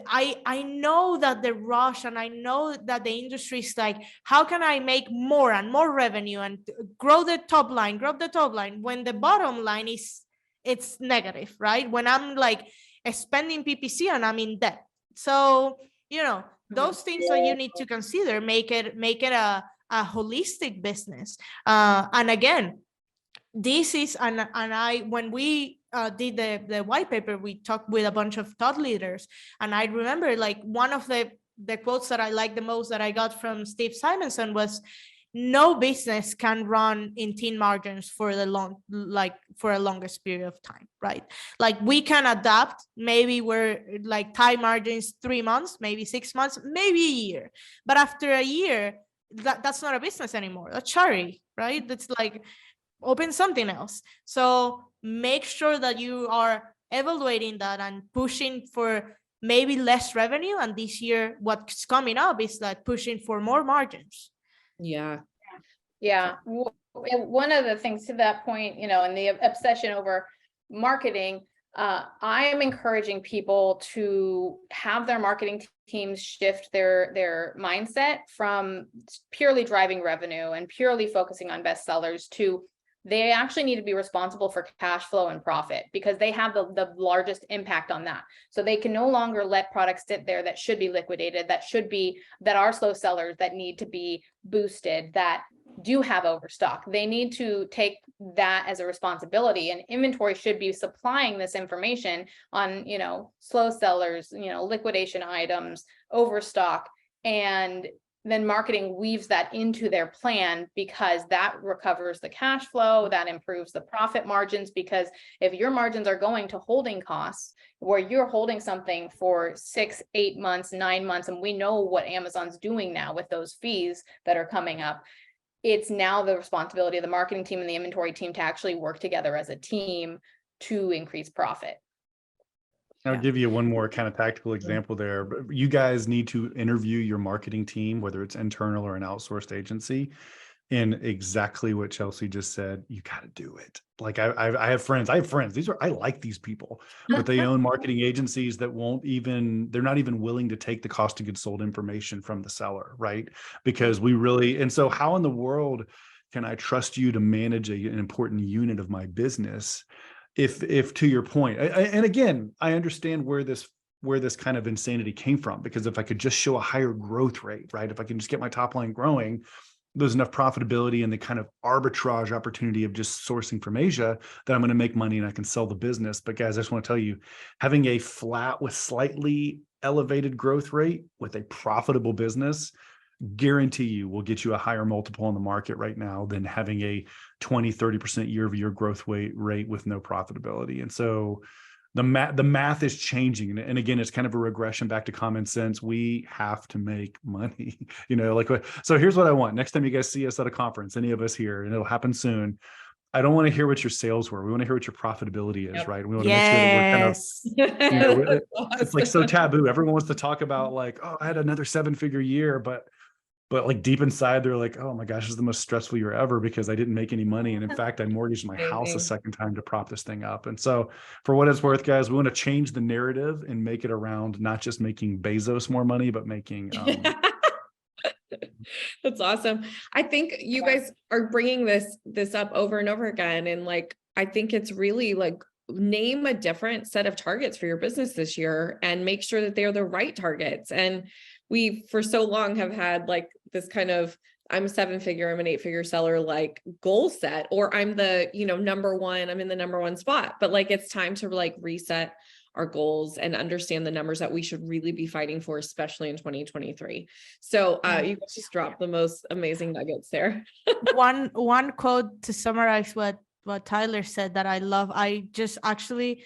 I know that the rush, and I know that the industry is like, how can I make more and more revenue and grow the top line, when the bottom line it's negative, right? When I'm like spending PPC and I'm in debt. So, those things that you need to consider, make it a holistic business. And again, this is, and I, when we did the white paper, we talked with a bunch of thought leaders, and I remember, like, one of the quotes that I like the most that I got from Steve Simonson was, no business can run in thin margins for a longest period of time, right? Like, we can adapt. Maybe we're like tight margins 3 months, maybe 6 months, maybe a year. But after a year, that's not a business anymore. That's charity, right? That's like, open something else. So make sure that you are evaluating that and pushing for maybe less revenue. And this year, what's coming up is like pushing for more margins. Yeah. One of the things to that point, in the obsession over marketing, I am encouraging people to have their marketing teams shift their mindset from purely driving revenue and purely focusing on bestsellers to, they actually need to be responsible for cash flow and profit, because they have the largest impact on that. So they can no longer let products sit there that should be liquidated, that are slow sellers, that need to be boosted, that do have overstock. They need to take that as a responsibility, and inventory should be supplying this information on, slow sellers, liquidation items, overstock, And then marketing weaves that into their plan because that recovers the cash flow, that improves the profit margins. Because if your margins are going to holding costs, where you're holding something for 6, 8 months, 9 months, and we know what Amazon's doing now with those fees that are coming up, it's now the responsibility of the marketing team and the inventory team to actually work together as a team to increase profit. I'll give you one more kind of tactical example there. But you guys need to interview your marketing team, whether it's internal or an outsourced agency. And exactly what Chelsea just said, you got to do it. Like I have friends, I like these people, but they own marketing agencies that they're not even willing to take the cost of goods sold information from the seller, right? Because and so how in the world can I trust you to manage an important unit of my business? If to your point, and again, I understand where this kind of insanity came from, because if I could just show a higher growth rate, right? If I can just get my top line growing, there's enough profitability and the kind of arbitrage opportunity of just sourcing from Asia that I'm going to make money and I can sell the business. But guys, I just want to tell you, having a flat with slightly elevated growth rate with a profitable business, guarantee you will get you a higher multiple on the market right now than having a 20-30% year-over-year growth rate with no profitability. And so the math is changing. And again, it's kind of a regression back to common sense. We have to make money, so here's what I want. Next time you guys see us at a conference, any of us here, and it'll happen soon, I don't want to hear what your sales were. We want to hear what your profitability is, right? We want to make sure that we're kind of, it's like so taboo. Everyone wants to talk about like, oh, I had another 7-figure year, but like deep inside, they're like, oh my gosh, this is the most stressful year ever because I didn't make any money. And in fact, I mortgaged my house a second time to prop this thing up. And so for what it's worth, guys, we want to change the narrative and make it around not just making Bezos more money, but making That's awesome. I think you guys are bringing this up over and over again. And like, I think it's really like, name a different set of targets for your business this year and make sure that they're the right targets. And we, for so long, have had like this kind of, I'm a 7-figure, I'm an 8-figure seller, like goal set, or I'm the, number one, I'm in the number one spot. But like, it's time to like reset our goals and understand the numbers that we should really be fighting for, especially in 2023. So you guys just dropped the most amazing nuggets there. One quote to summarize what Tyler said that I love. I just actually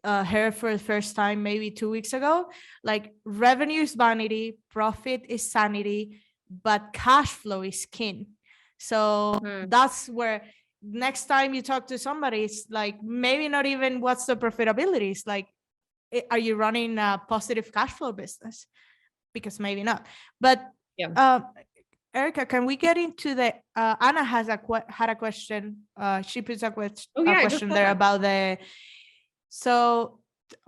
heard for the first time maybe 2 weeks ago, like revenue is vanity, profit is sanity, but cash flow is king. So that's where next time you talk to somebody, it's like maybe not even what's the profitability. It's like, are you running a positive cash flow business? Because maybe not. But Erica, can we get into the Anna had a question. She puts a question there about so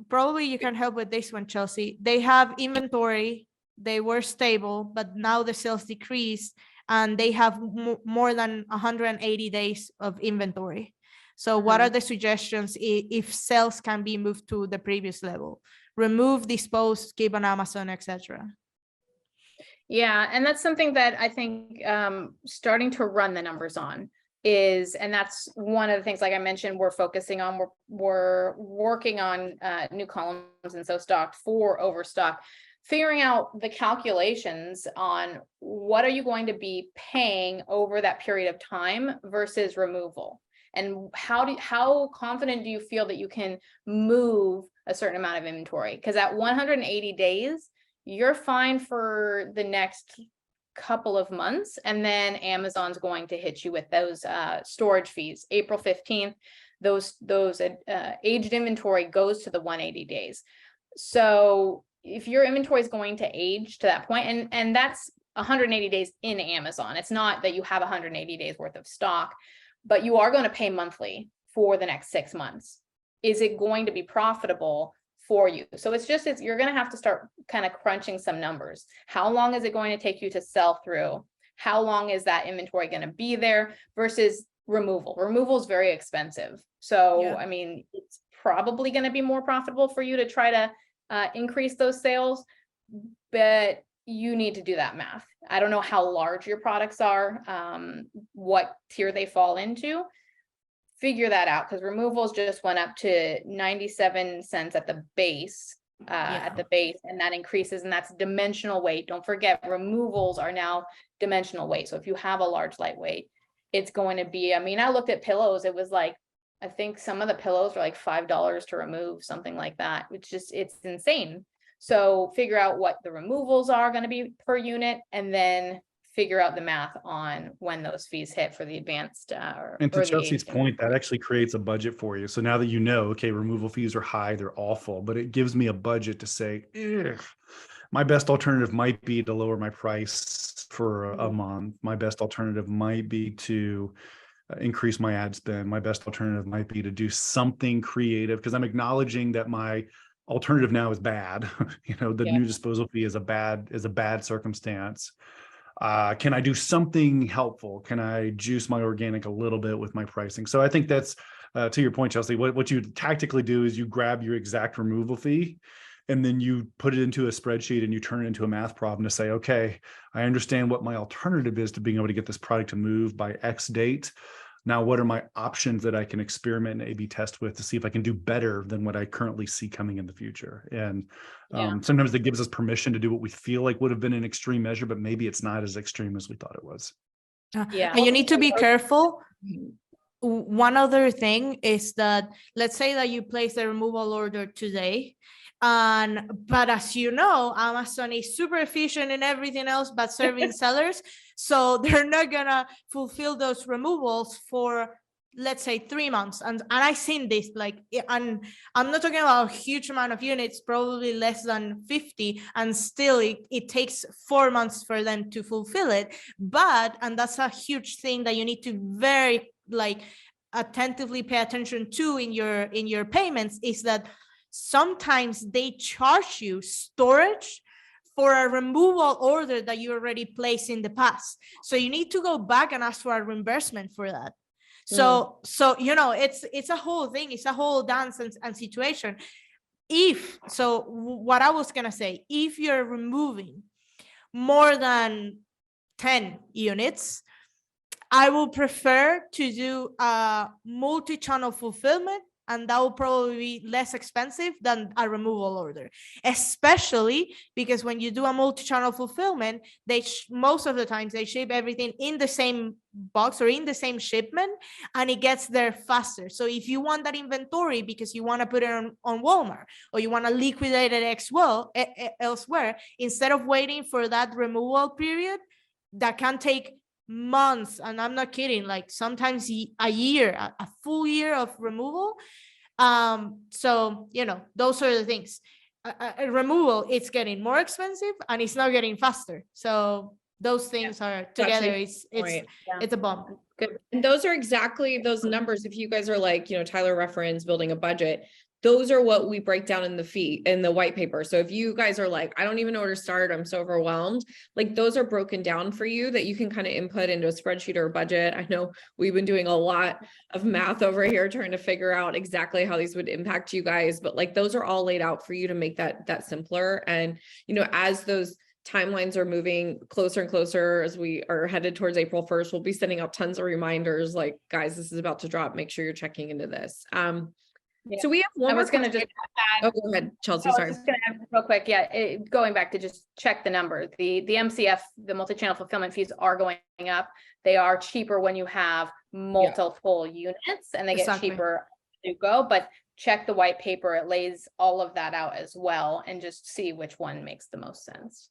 probably you can help with this one, Chelsea. They have inventory, they were stable, but now the sales decreased and they have more than 180 days of inventory. So what are the suggestions if sales can be moved to the previous level? Remove, dispose, keep on Amazon, etc. Yeah, and that's something that I think starting to run the numbers on and that's one of the things, like I mentioned, we're focusing on, we're working on new columns in SoStocked for overstock, figuring out the calculations on what are you going to be paying over that period of time versus removal. And how confident do you feel that you can move a certain amount of inventory? Because at 180 days, you're fine for the next couple of months. And then Amazon's going to hit you with those storage fees. April 15th, those aged inventory goes to the 180 days. So if your inventory is going to age to that point, and that's 180 days in Amazon, it's not that you have 180 days worth of stock, but you are going to pay monthly for the next 6 months. Is it going to be profitable for you? So you're going to have to start kind of crunching some numbers. How long is it going to take you to sell through? How long is that inventory going to be there versus removal? Removal is very expensive. So, I mean, it's probably going to be more profitable for you to try to increase those sales, but you need to do that math. I don't know how large your products are, what tier they fall into. Figure that out, because removals just went up to 97 cents at the base at the base, and that increases, and that's dimensional weight. Don't forget, removals are now dimensional weight. So if you have a large lightweight, it's going to be, I mean, I looked at pillows, it was like, I think some of the pillows were like $5 to remove, something like that, which just, it's insane. So figure out what the removals are going to be per unit, and then figure out the math on when those fees hit for the advanced And to or the Chelsea's aged point, that inventory. actually creates a budget for you. So now that you know, okay, removal fees are high, they're awful, but it gives me a budget to say, "Ugh, my best alternative might be to lower my price for a month. My best alternative might be to increase my ad spend. My best alternative might be to do something creative, because I'm acknowledging that my alternative now is bad. The Yeah. new disposal fee is a bad circumstance. Can I do something helpful? Can I juice my organic a little bit with my pricing?" So I think that's to your point, Chelsea. What you tactically do is you grab your exact removal fee, and then you put it into a spreadsheet and you turn it into a math problem to say, okay, I understand what my alternative is to being able to get this product to move by X date. Now, what are my options that I can experiment and A/B test with to see if I can do better than what I currently see coming in the future? And sometimes that gives us permission to do what we feel like would have been an extreme measure, but maybe it's not as extreme as we thought it was. Yeah. And you need to be careful. One other thing is that, let's say that you place the removal order today, but as you know, Amazon is super efficient in everything else but serving sellers, so they're not gonna fulfill those removals for, let's say, 3 months. And I've seen this, like, and I'm not talking about a huge amount of units, probably less than 50, and still it takes 4 months for them to fulfill it. And that's a huge thing that you need to very attentively pay attention to in your payments, is that sometimes they charge you storage for a removal order that you already placed in the past. So you need to go back and ask for a reimbursement for that. So it's a whole thing, it's a whole dance and situation. What I was gonna say, if you're removing more than 10 units, I will prefer to do a multi-channel fulfillment, and that will probably be less expensive than a removal order, especially because when you do a multi-channel fulfillment, most of the times they ship everything in the same box or in the same shipment, and it gets there faster. So if you want that inventory because you want to put it on Walmart, or you want to liquidate it elsewhere, instead of waiting for that removal period that can take months, and I'm not kidding, like sometimes a year, a full year of removal. So those are the things. Removal, it's getting more expensive and it's not getting faster. So those things are together. It's a bump. Good. And those are exactly those numbers. If you guys are like, Tyler referenced building a budget, those are what we break down in the white paper. So if you guys are like, I don't even know where to start, I'm so overwhelmed, like those are broken down for you that you can kind of input into a spreadsheet or a budget. I know we've been doing a lot of math over here trying to figure out exactly how these would impact you guys, but like those are all laid out for you to make that simpler. And as those timelines are moving closer and closer, as we are headed towards April 1st, we'll be sending out tons of reminders like, guys, this is about to drop, make sure you're checking into this. So we have one. I was going to just add. Oh, go ahead, Chelsea. I was Sorry. just going to add real quick. Yeah, going back to just check the number. The MCF, the multi-channel fulfillment fees are going up. They are cheaper when you have multiple units, and they get cheaper as you go. But check the white paper; it lays all of that out as well, and just see which one makes the most sense.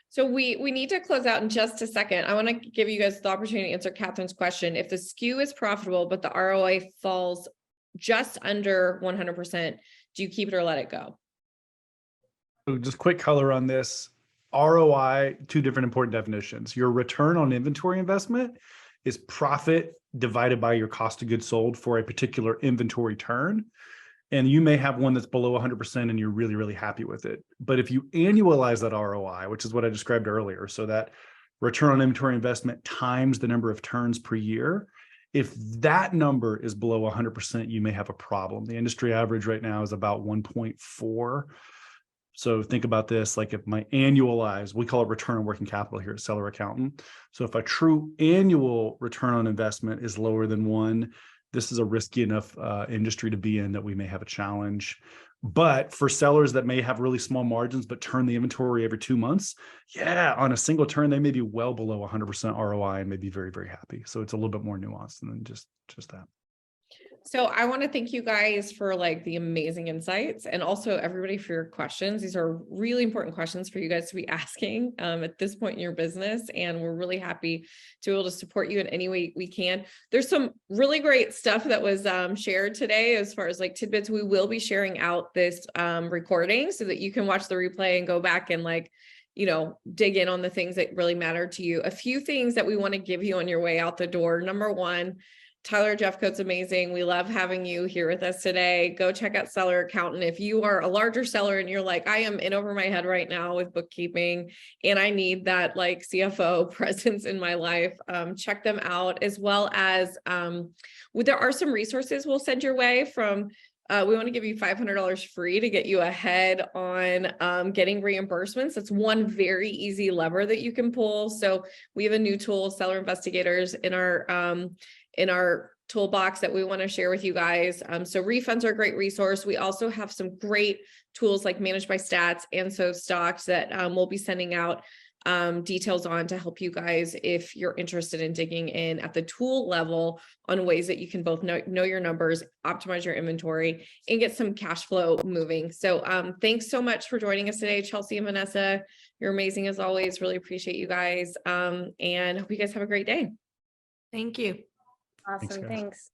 So we need to close out in just a second. I want to give you guys the opportunity to answer Catherine's question. If the SKU is profitable, but the ROI falls just under 100%, do you keep it or let it go? So just quick color on this. ROI, two different important definitions. Your return on inventory investment is profit divided by your cost of goods sold for a particular inventory turn. And you may have one that's below 100% and you're really, really happy with it. But if you annualize that ROI, which is what I described earlier, so that return on inventory investment times the number of turns per year, if that number is below 100%, you may have a problem. The industry average right now is about 1.4. So think about this, like if my annualized, we call it return on working capital here at Seller Accountant. So if a true annual return on investment is lower than 1, this is a risky enough industry to be in that we may have a challenge. But for sellers that may have really small margins, but turn the inventory every 2 months, yeah, on a single turn, they may be well below 100% ROI and may be very, very happy. So it's a little bit more nuanced than just that. So I want to thank you guys for like the amazing insights, and also everybody for your questions. These are really important questions for you guys to be asking at this point in your business. And we're really happy to be able to support you in any way we can. There's some really great stuff that was shared today as far as like tidbits. We will be sharing out this recording so that you can watch the replay and go back and like, you know, dig in on the things that really matter to you. A few things that we want to give you on your way out the door. Number one, Tyler Jefcoat's amazing. We love having you here with us today. Go check out Seller Accountant. If you are a larger seller and you're like, I am in over my head right now with bookkeeping and I need that like CFO presence in my life, check them out, as well as there are some resources we'll send your way from we want to give you $500 free to get you ahead on getting reimbursements. That's one very easy lever that you can pull. So we have a new tool, Seller Investigators, in our toolbox that we want to share with you guys. So refunds are a great resource. We also have some great tools like Managed by Stats and SoStocked that we'll be sending out details on to help you guys if you're interested in digging in at the tool level on ways that you can both know your numbers, optimize your inventory, and get some cash flow moving. So thanks so much for joining us today, Chelsea and Vanessa. You're amazing as always. Really appreciate you guys, and hope you guys have a great day. Thank you. Awesome, guys. thanks.